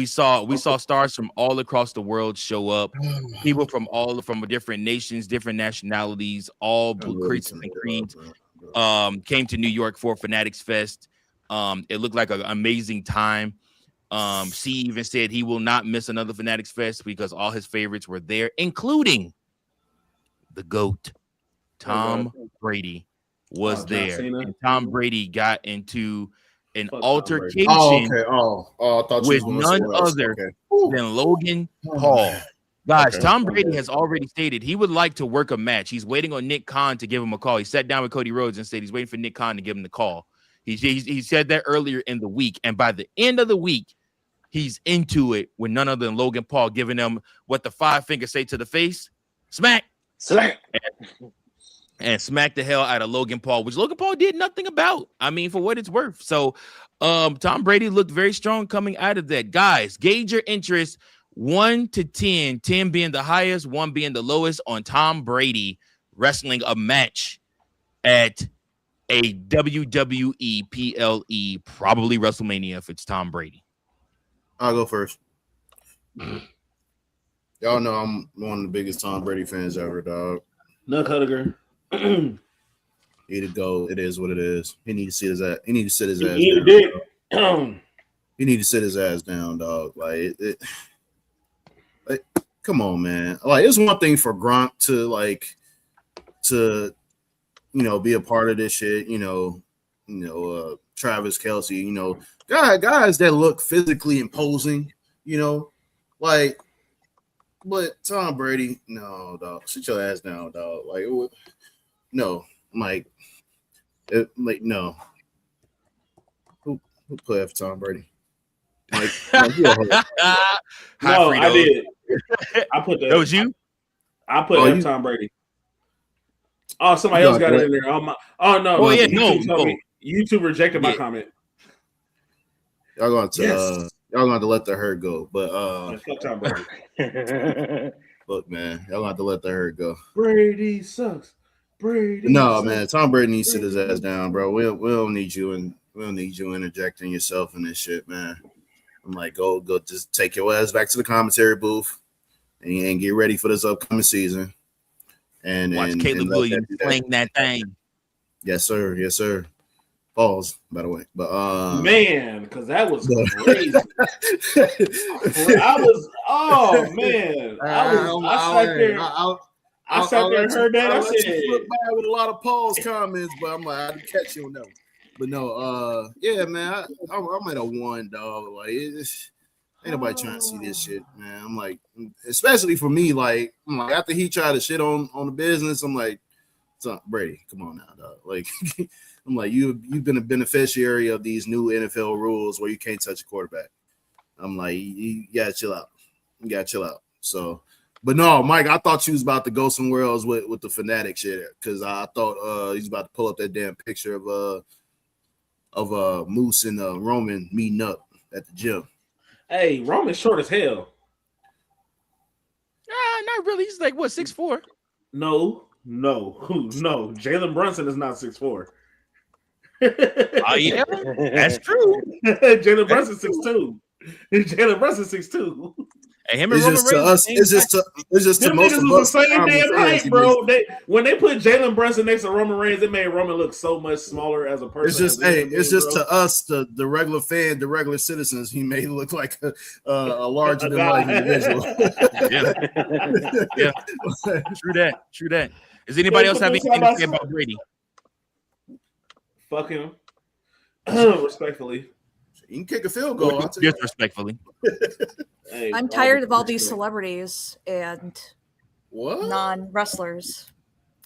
saw stars from all across the world show up. People from different nations, different nationalities, all creeds and creeds. Came to New York for Fanatics Fest. It looked like an amazing time. C even said he will not miss another Fanatics Fest because all his favorites were there, including the GOAT. Tom Brady was there. And Tom Brady got into an altercation with none other than Logan Paul. Guys, Tom Brady has already stated he would like to work a match. He's waiting on Nick Khan to give him a call. He sat down with Cody Rhodes and said he's waiting for Nick Khan to give him the call. He said that earlier in the week, and by the end of the week, he's into it with none other than Logan Paul giving him what the 5 fingers say to the face, smack, and smack the hell out of Logan Paul, which Logan Paul did nothing about. I mean, for what it's worth. So, Tom Brady looked very strong coming out of that. Guys, gauge your interest 1 to 10, 10 being the highest, 1 being the lowest on Tom Brady wrestling a match at a WWE PLE, probably WrestleMania if it's Tom Brady. I'll go first. Y'all know I'm one of the biggest Tom Brady fans ever, dog. No, Cutter. He to go. It is what it is. He need to sit his ass. He need to sit his ass down. He need to sit his ass down, dog. Like, come on, man. Like, it's one thing for Gronk to be a part of this shit. Travis Kelce. Guys that look physically imposing. But Tom Brady, no, dog. Sit your ass down, dog. Like, no, no. Who put after Tom Brady? No, I did. I put that. That was you? I put after Tom Brady. Oh, somebody else got it in there. No. Oh yeah, no. YouTube rejected my comment. Y'all going to have to let the herd go. But fuck Tom Brady. Look, man, y'all gonna have to let the herd go. Brady sucks. Brady. No, man, Tom Brady needs to sit his ass down, bro. We don't need you We don't need you interjecting yourself in this shit, man. I'm like, go, just take your ass back to the commentary booth and get ready for this upcoming season. And watch and, Caleb and Williams playing that thing. Yes, sir. Yes, sir. Pause, by the way. But man, because that was crazy. I was, oh man, I sat there and heard that. I said, look back with a lot of pause comments, but I'm like, I didn't catch you on that one. But no, yeah, man, I'm at a 1, dog. Like, ain't nobody trying to see this shit, man. I'm like, especially for me, like, after he tried to shit on the business, I'm like, Brady, come on now, dog. Like, I'm like, you've been a beneficiary of these new NFL rules where you can't touch a quarterback. I'm like, you gotta chill out. You gotta chill out. So, but no, Mike, I thought you was about to go somewhere else with the fanatic shit, because I thought he was about to pull up that damn picture of Moose and Roman meeting up at the gym. Hey, Roman's short as hell. Not really. He's like, what, 6'4"? No. Jalen Brunson is not 6'4". Oh, yeah. That's true. Jalen Brunson 6'2". Jalen Brunson 6'2". And him and Roman Reigns. It's just to most of us. The same damn height, bro. When they put Jalen Brunson next to Roman Reigns, it made Roman look so much smaller as a person. It's just to us, the regular fan, the regular citizens, he may look like a larger than life individual. Yeah. True that. Does anybody else have anything to say about Brady? Fuck him. Respectfully. You can kick a field goal. Disrespectfully. Hey, I'm tired of all these celebrities and non-wrestlers.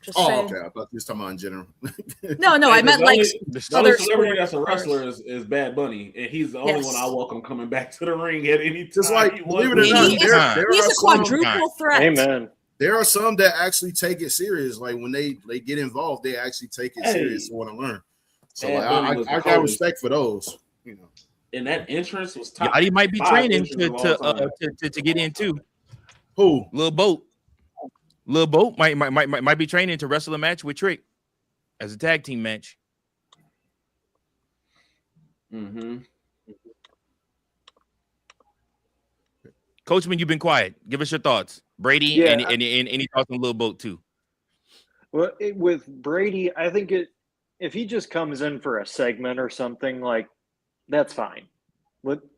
Just saying. Okay. I thought you was talking about in general. No, I meant like the other celebrity that's a wrestler is Bad Bunny, and he's the only one I welcome coming back to the ring at any time. Just like, believe it or not, he's a quadruple threat. Amen. There are some that actually take it serious. Like when they get involved, they actually take it serious and want to learn. So like, I got respect for those. You know, and that entrance was top. Yeah, he might be training to get in too. Who? Lil Boat might be training to wrestle a match with Trick as a tag team match. Mm-hmm. Coachman, you've been quiet. Give us your thoughts. Brady, and any thoughts on Lil Boat too? Well, with Brady, I think if he just comes in for a segment or something, like, that's fine.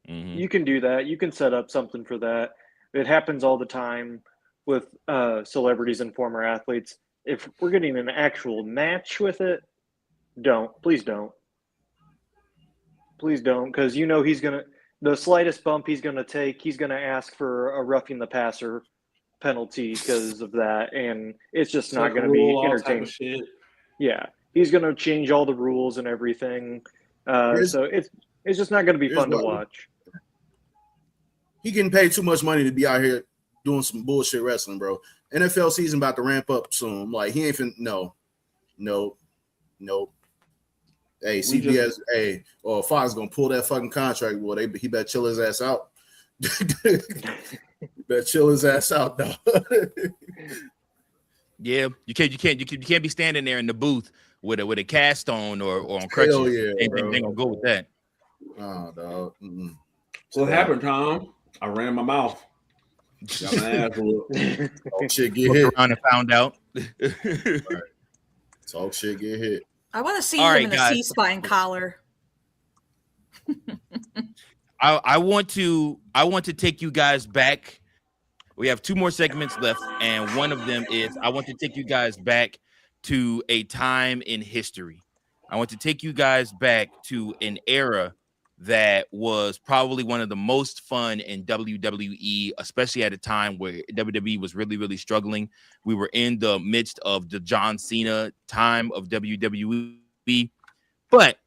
You can do that. You can set up something for that. It happens all the time with celebrities and former athletes. If we're getting an actual match with it, please don't, because he's gonna, the slightest bump he's gonna take, he's gonna ask for a roughing the passer penalty because of that, and it's just not going to be entertaining. Yeah, he's going to change all the rules and everything, so it's just not going to be fun to watch. He getting paid too much money to be out here doing some bullshit wrestling, bro. NFL season about to ramp up soon. Like, he ain't finna, no. Hey, CBS, Fox gonna pull that fucking contract. Boy, he better chill his ass out. Better chill his ass out, though. Yeah, you can't be standing there in the booth with a cast on or on crutches. Hell yeah, they gonna go with that. Oh, dog. Mm-mm. What happened, Tom? I ran my mouth. Got my ass Talk shit, get hit. Around and found out. Right. Talk shit, get hit. I want to see him in a C-spine collar. I want to take you guys back. We have 2 more segments left, and one of them is I want to take you guys back to a time in history. I want to take you guys back to an era that was probably one of the most fun in WWE, especially at a time where WWE was really, really struggling. We were in the midst of the John Cena time of WWE. But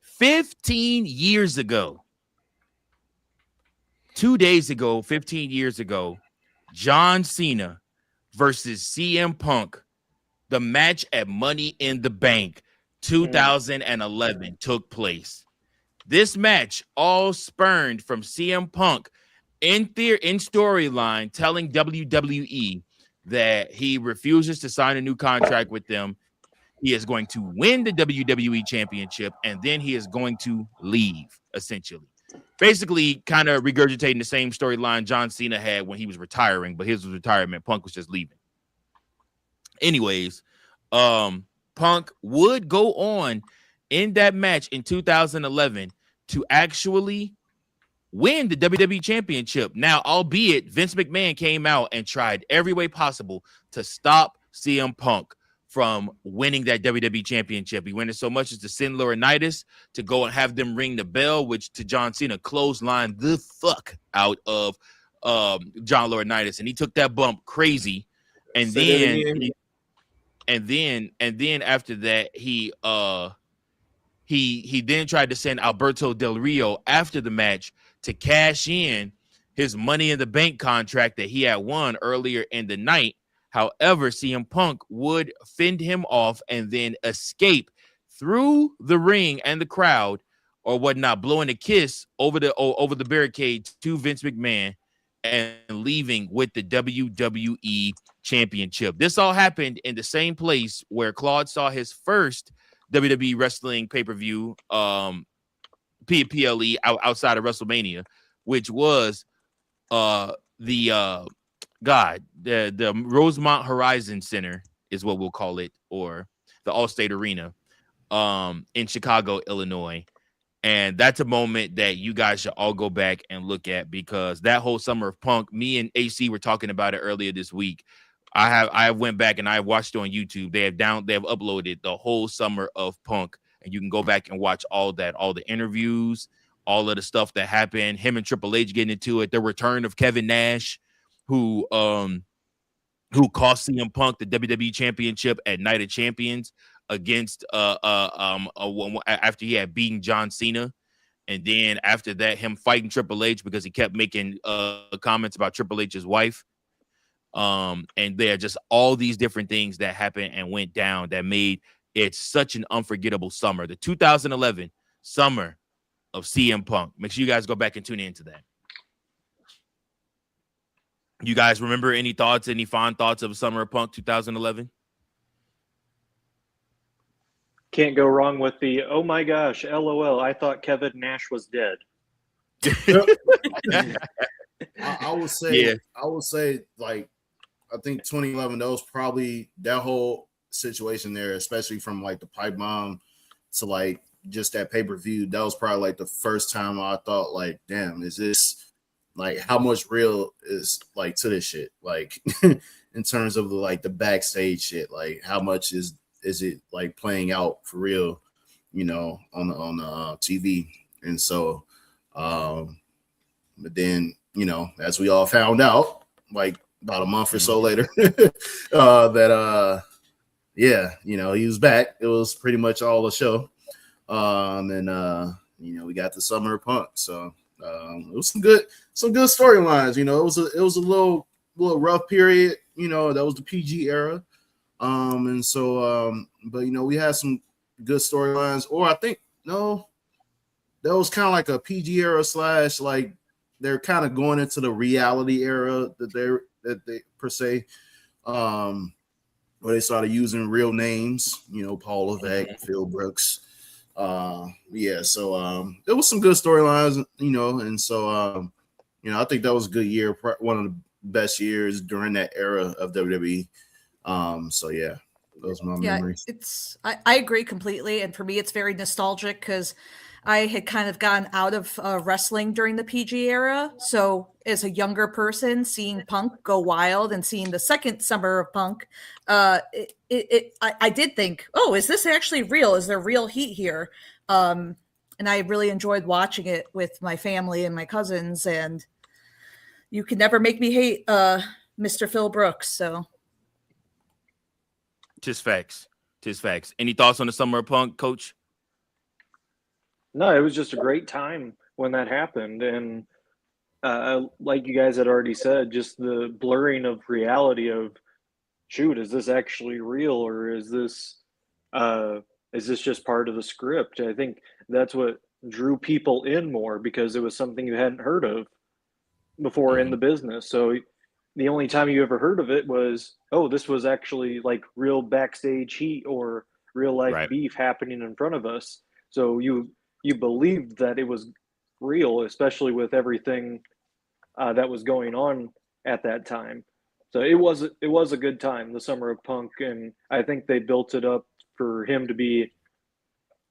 15 years ago, 2 days ago, 15 years ago, John Cena versus CM Punk, the match at Money in the Bank 2011 took place. This match all spurned from CM Punk in storyline telling WWE that he refuses to sign a new contract with them He is going to win the WWE Championship, and then he is going to leave, essentially. Basically, kind of regurgitating the same storyline John Cena had when he was retiring, but his was retirement. Punk was just leaving. Anyways, Punk would go on in that match in 2011 to actually win the WWE Championship. Now, albeit Vince McMahon came out and tried every way possible to stop CM Punk from winning that WWE Championship. He went so much as to send Laurinaitis to go and have them ring the bell, which to John Cena clotheslined the fuck out of John Laurinaitis, and he took that bump crazy. And then after that, he then tried to send Alberto Del Rio after the match to cash in his Money in the Bank contract that he had won earlier in the night. However, CM Punk would fend him off and then escape through the ring and the crowd or whatnot, blowing a kiss over the barricade to Vince McMahon and leaving with the WWE Championship. This all happened in the same place where Claude saw his first WWE wrestling pay-per-view, PLE outside of WrestleMania, which was the Rosemont Horizon Center is what we'll call it, or the Allstate Arena in Chicago, Illinois. And that's a moment that you guys should all go back and look at, because that whole summer of Punk, me and AC were talking about it earlier this week. I went back and I watched it on YouTube. They have uploaded the whole summer of Punk, and you can go back and watch all that, all the interviews, all of the stuff that happened, him and Triple H getting into it, the return of Kevin Nash, who cost CM Punk the WWE Championship at Night of Champions against after he had beaten John Cena. And then after that, him fighting Triple H because he kept making comments about Triple H's wife. And there are just all these different things that happened and went down that made it such an unforgettable summer. The 2011 summer of CM Punk. Make sure you guys go back and tune into that. You guys remember any fond thoughts of Summer of Punk 2011? Can't go wrong with the, oh my gosh, LOL, I thought Kevin Nash was dead. I would say, like, I think 2011, that was probably that whole situation there, especially from like the pipe bomb to like just that pay-per-view. That was probably like the first time I thought, like, damn, is this like how much real is like to this shit? Like in terms of like the backstage shit, like how much is it like playing out for real, you know, on the TV? And so, but then, you know, as we all found out, like about a month or so later, yeah, you know, he was back. It was pretty much all the show. And you know, we got the Summer of Punk. So it was some good storylines. You know, it was a little rough period. You know, that was the PG era. And so, but you know, we had some good storylines. Or I think that was kind of like a PG era / like they're kind of going into the reality era that they per se, where they started using real names. You know, Paul Levesque, Phil Brooks. Yeah, so there was some good storylines, you know, and so you know, I think that was a good year, one of the best years during that era of WWE. So yeah, those are my memories. I agree completely, and for me, it's very nostalgic because I had kind of gotten out of wrestling during the PG era. So as a younger person, seeing Punk go wild and seeing the second Summer of Punk, I did think, oh, is this actually real? Is there real heat here? And I really enjoyed watching it with my family and my cousins. And you can never make me hate Mr. Phil Brooks. So, Tis facts. Any thoughts on the Summer of Punk, Coach? No, it was just a great time when that happened. And like you guys had already said, just the blurring of reality of, shoot, is this actually real, or is this just part of the script? I think that's what drew people in more, because it was something you hadn't heard of before in the business. So the only time you ever heard of it was, oh, this was actually like real backstage heat, or real life Right. beef happening in front of us. So you believed that it was real, especially with everything that was going on at that time. So it was a good time, the summer of Punk, and I think they built it up for him to be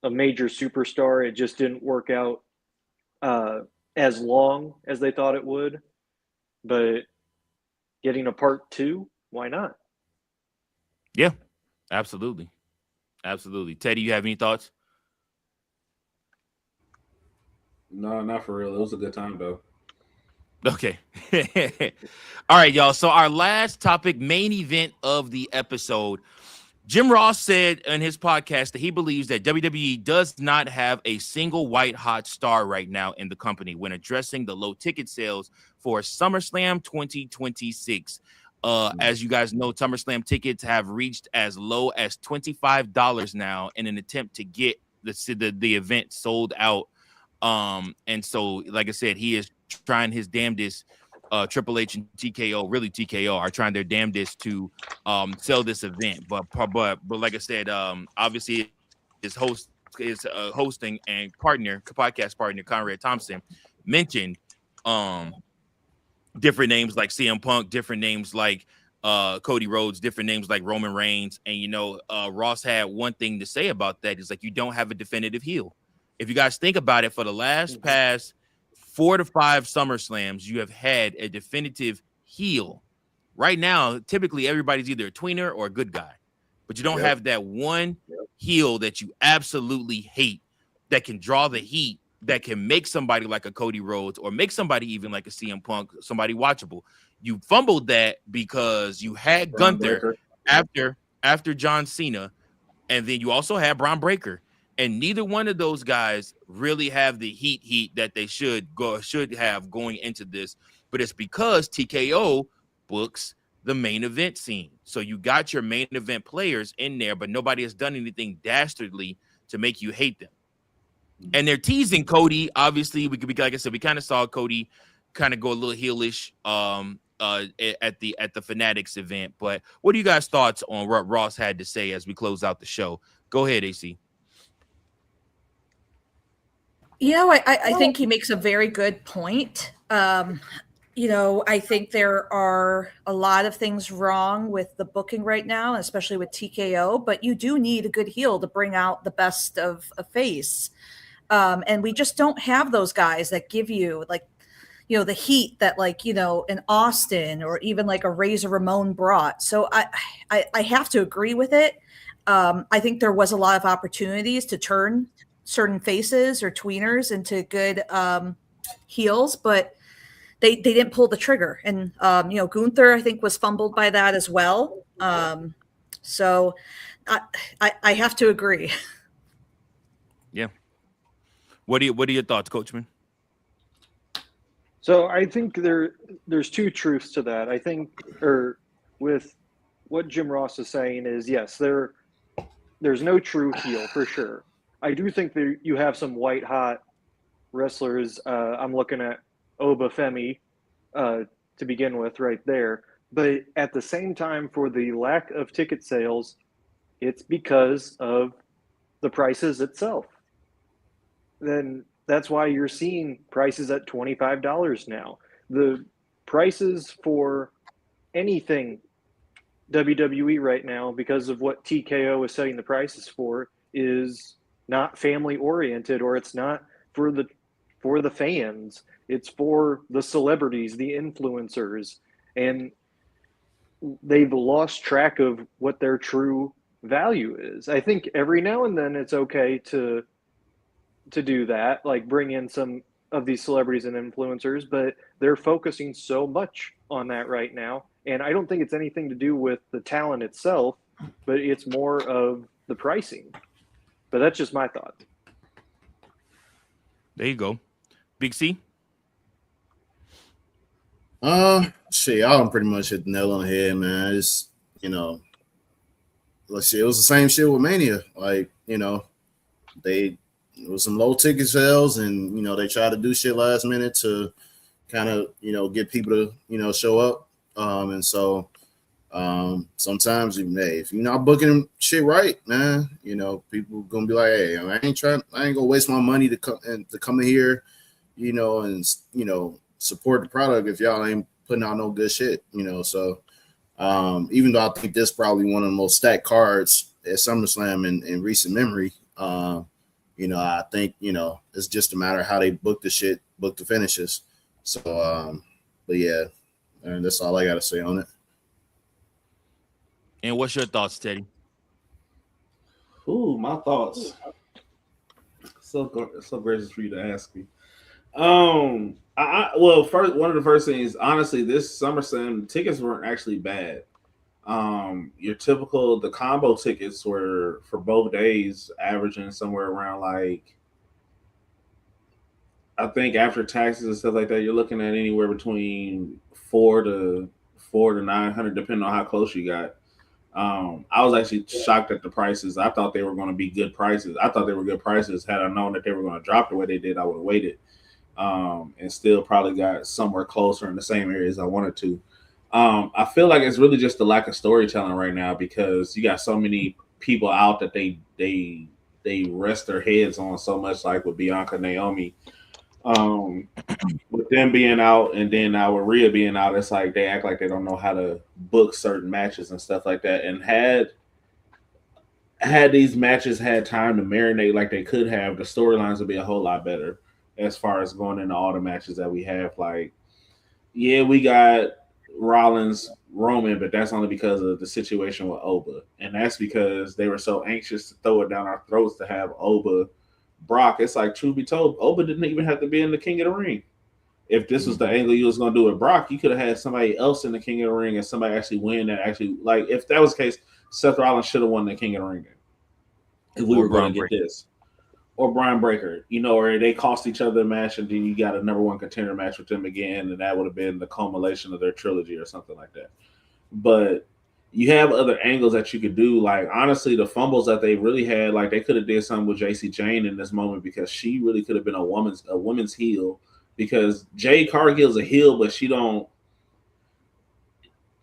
a major superstar. It just didn't work out as long as they thought it would, but getting a part 2, why not? Yeah, absolutely. Teddy, you have any thoughts? No, not for real. It was a good time though. Okay. All right, y'all. So our last topic, main event of the episode. Jim Ross said in his podcast that he believes that WWE does not have a single white hot star right now in the company when addressing the low ticket sales for SummerSlam 2026. As you guys know, SummerSlam tickets have reached as low as $25 now in an attempt to get the event sold out. And so, like I said, he is trying his damnedest. Triple H and TKO, really TKO, are trying their damnedest to sell this event. But like I said, obviously his hosting and podcast partner Conrad Thompson mentioned different names like CM Punk, different names like Cody Rhodes, different names like Roman Reigns. And Ross had one thing to say about that. Is like, you don't have a definitive heel. If you guys think about it, for the past 4 to 5 SummerSlams, you have had a definitive heel. Right now, typically everybody's either a tweener or a good guy, but you don't have that one heel that you absolutely hate, that can draw the heat, that can make somebody like a Cody Rhodes or make somebody even like a CM Punk, somebody watchable. You fumbled that because you had Gunther after John Cena, and then you also had Braun Breaker. And neither one of those guys really have the heat that they should have going into this. But it's because TKO books the main event scene. So you got your main event players in there, but nobody has done anything dastardly to make you hate them. And they're teasing Cody. Obviously, like I said, we kind of saw Cody kind of go a little heelish at the Fanatics event. But what are you guys' thoughts on what Ross had to say as we close out the show? Go ahead, AC. I think he makes a very good point. I think there are a lot of things wrong with the booking right now, especially with TKO, but you do need a good heel to bring out the best of a face. And we just don't have those guys that give you the heat that an Austin or even like a Razor Ramon brought. So I have to agree with it. I think there was a lot of opportunities to turn certain faces or tweeners into good heels, but they didn't pull the trigger. And Gunther, I think, was fumbled by that as well. So I have to agree. Yeah. What are your thoughts, Coachman? So I think there's 2 truths to that. I think, or with what Jim Ross is saying is, yes, there's no true heel for sure. I do think that you have some white hot wrestlers. I'm looking at Oba Femi to begin with right there. But at the same time, for the lack of ticket sales, it's because of the prices itself. Then that's why you're seeing prices at $25 now. The prices for anything WWE right now, because of what TKO is setting the prices for, is not family oriented, or it's not for the fans. It's for the celebrities, the influencers, and they've lost track of what their true value is. I think every now and then it's okay to do that, like bring in some of these celebrities and influencers, but they're focusing so much on that right now. And I don't think it's anything to do with the talent itself, but it's more of the pricing. But that's just my thought. There you go. Big C? Y'all pretty much hit the nail on the head, man. It's, let's see, it was the same shit with Mania. Like, it was some low ticket sales, and, they try to do shit last minute to kind of, get people to, show up. And so Sometimes if you're not booking shit right, man, you know, people gonna be like, hey, I ain't gonna waste my money to come in here, you know, and you know, support the product if y'all ain't putting out no good shit, you know. So even though I think this is probably one of the most stacked cards at SummerSlam in recent memory, you know, I think, you know, it's just a matter of how they book the finishes. So but yeah, and that's all I gotta say on it. And what's your thoughts, Teddy? Ooh, my thoughts. So gracious for you to ask me. Well, first, one of the first things, honestly, this SummerSlam tickets weren't actually bad. Your typical the combo tickets were for both days averaging somewhere around like, I think after taxes and stuff like that, you're looking at anywhere between four to 900, depending on how close you got. I was actually shocked at the prices. I thought they were going to be good prices. I thought they were good prices. Had I known that they were going to drop the way they did, I would have waited. And still probably got somewhere closer in the same areas I wanted to. I feel like it's really just the lack of storytelling right now because you got so many people out that they rest their heads on so much, like with Bianca, Naomi. With them being out and then now with Rhea being out, it's like they act like they don't know how to book certain matches and stuff like that. And had these matches had time to marinate like they could have, the storylines would be a whole lot better as far as going into all the matches that we have. Like, yeah, we got Rollins, Roman, but that's only because of the situation with Oba. And that's because they were so anxious to throw it down our throats to have Oba Brock. It's like, truth be told, Oba didn't even have to be in the King of the Ring. If this was the angle you was going to do with Brock, you could have had somebody else in the King of the Ring and somebody actually win that actually, like, if that was the case, Seth Rollins should have won the King of the Ring game. If we were going to get this. Or Brian Breaker, you know, or they cost each other a match and then you got a number one contender match with them again, and that would have been the culmination of their trilogy or something like that. But you have other angles that you could do. Like, honestly, the fumbles that they really had, like, they could have did something with JC Jane in this moment because she really could have been a woman's heel, because Jade Cargill's a heel, but she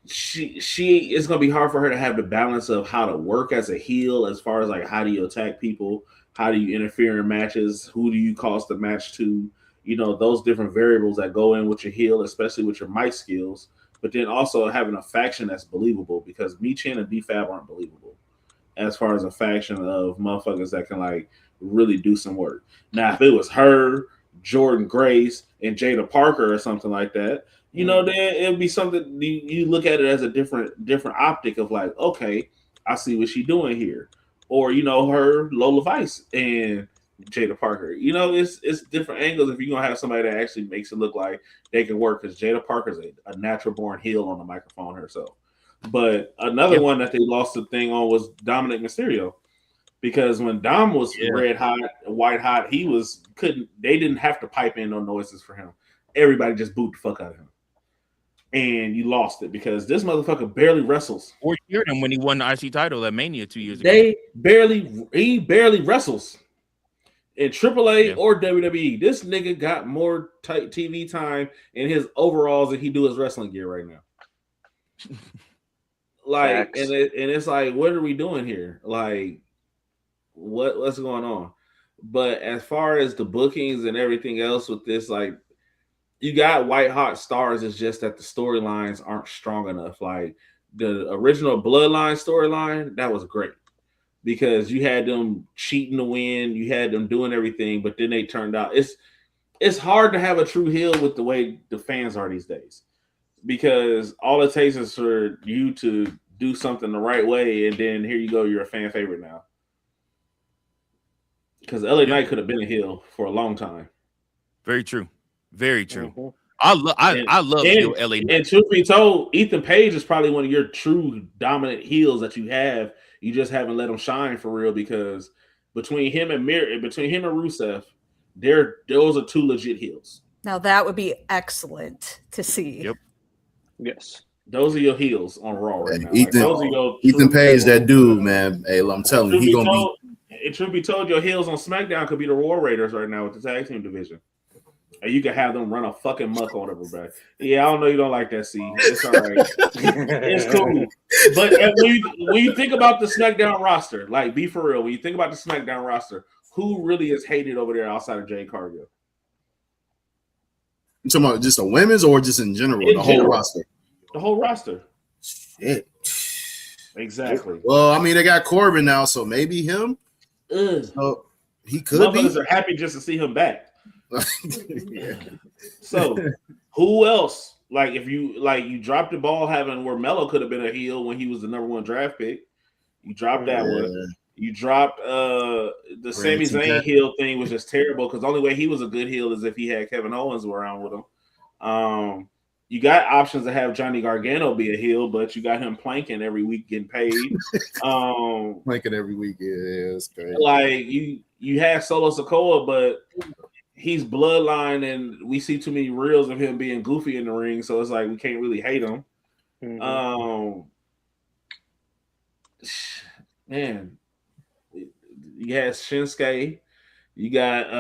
it's going to be hard for her to have the balance of how to work as a heel as far as, like, how do you attack people? How do you interfere in matches? Who do you cost the match to? You know, those different variables that go in with your heel, especially with your mic skills. But then also having a faction that's believable, because Michin and D-Fab aren't believable as far as a faction of motherfuckers that can, like, really do some work. Now, if it was her, Jordan Grace, and Jada Parker or something like that, you know, then it would be something you look at it as a different optic of, like, okay, I see what she's doing here. Or, you know, her, Lola Vice, and Jada Parker. You know, it's different angles if you're going to have somebody that actually makes it look like they can work, because Jada Parker's a natural-born heel on the microphone herself. But another one that they lost the thing on was Dominic Mysterio. Because when Dom was red hot, white hot, they didn't have to pipe in no noises for him. Everybody just booed the fuck out of him. And you lost it because this motherfucker barely wrestles. Or you heard him when he won the IC title at Mania 2 years ago. He barely wrestles in AAA or WWE. This nigga got more TV time in his overalls than he do his wrestling gear right now. Like, and it's like, what are we doing here? Like, what's going on? But as far as the bookings and everything else with this, like, you got white hot stars. It's just that the storylines aren't strong enough. Like the original Bloodline storyline, that was great because you had them cheating to win, you had them doing everything, but then they turned out. It's hard to have a true heel with the way the fans are these days, because all it takes is for you to do something the right way, and then here you go, you're a fan favorite now. Because LA Knight could have been a heel for a long time. Very true. Very true. Mm-hmm. I love LA. And truth be told, Ethan Page is probably one of your true dominant heels that you have. You just haven't let him shine for real, because between him and Rusev, those are two legit heels. Now that would be excellent to see. Yep. Yes. Those are your heels on Raw right now. Ethan Page, that dude, man. Hey, I'm telling you, he's gonna be. Truth be told, your heels on SmackDown could be the War Raiders right now with the tag team division. And you can have them run a fucking muck on everybody. Yeah, I don't know you don't like that, C. It's all right. It's cool. But when you think about the SmackDown roster, like, be for real, when you think about the SmackDown roster, who really is hated over there outside of Jade Cargill? You talking about just the women's or just in general? Whole roster? The whole roster. Shit. Exactly. Well, I mean, they got Corbin now, so maybe him. So he could be. Motherfuckers are happy just to see him back. Yeah. So who else? Like, if you dropped the ball having where Melo could have been a heel when he was the number 1 draft pick. You dropped that one. You dropped the Sami Zayn heel thing, was just terrible because the only way he was a good heel is if he had Kevin Owens around with him. You got options to have Johnny Gargano be a heel, but you got him planking every week getting paid. Planking every week, yeah, that's crazy. Like you had Solo Sikoa, but he's bloodline, and we see too many reels of him being goofy in the ring, so it's like we can't really hate him. Mm-hmm. Man, you had Shinsuke. You got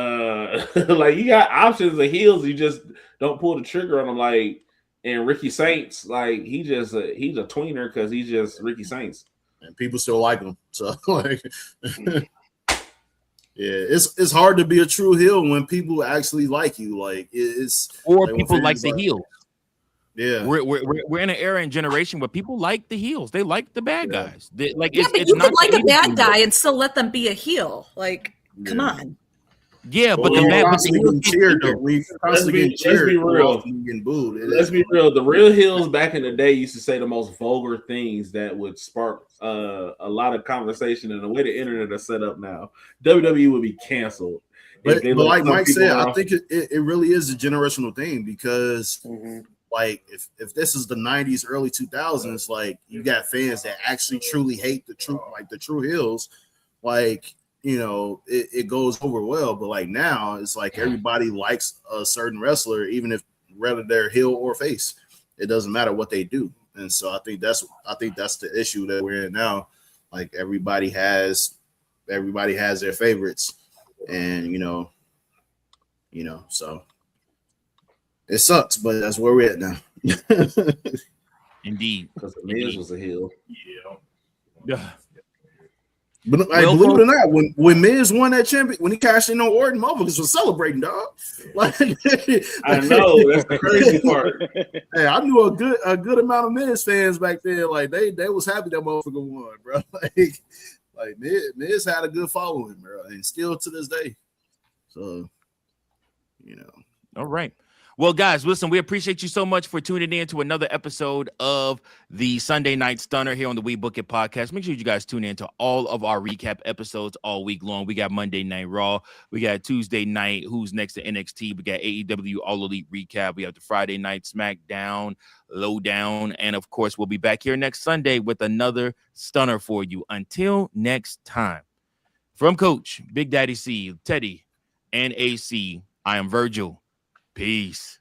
like, you got options of heels. You just don't pull the trigger on them. Like, and Ricky Saints, like, he's a tweener because he's just Ricky Saints, and people still like him. So like, yeah, it's hard to be a true heel when people actually like you. Like, it's or like people like the heels. Yeah, we're in an era and generation where people like the heels. They like the bad guys. But you can like a bad guy and still let them be a heel. Like, come on. Yeah, but the bad getting cheered though. Let's be real. Getting booed. Let's be real. The real heels back in the day used to say the most vulgar things that would spark a lot of conversation. And the way the internet is set up now, WWE would be canceled. But like Mike said, I think it really is a generational thing because like if this is the 90s, early 2000s, like, you got fans that actually truly hate the true heels, like, you know, it goes over well. But like now, it's like everybody likes a certain wrestler, even if whether they're heel or face, it doesn't matter what they do. And so I think that's the issue that we're in now. Like, everybody has their favorites, and you know, so it sucks, but that's where we're at now. Indeed, because the Miz was a heel. Yeah. But believe it or not, when Miz won that champion, when he cashed in on Orton, motherfuckers was celebrating, dog. Like, I know, that's the crazy part. Hey, I knew a good amount of Miz fans back then. Like, they was happy that motherfucker won, bro. Like Miz had a good following, bro, and still to this day. So, you know. All right. Well, guys, listen, we appreciate you so much for tuning in to another episode of the Sunday Night Stunner here on the We Book It podcast. Make sure you guys tune in to all of our recap episodes all week long. We got Monday Night Raw. We got Tuesday night, Who's Next to NXT. We got AEW All Elite recap. We have the Friday night SmackDown, Lowdown. And, of course, we'll be back here next Sunday with another Stunner for you. Until next time, from Coach, Big Daddy C, Teddy, and AC, I am Virgil. Peace.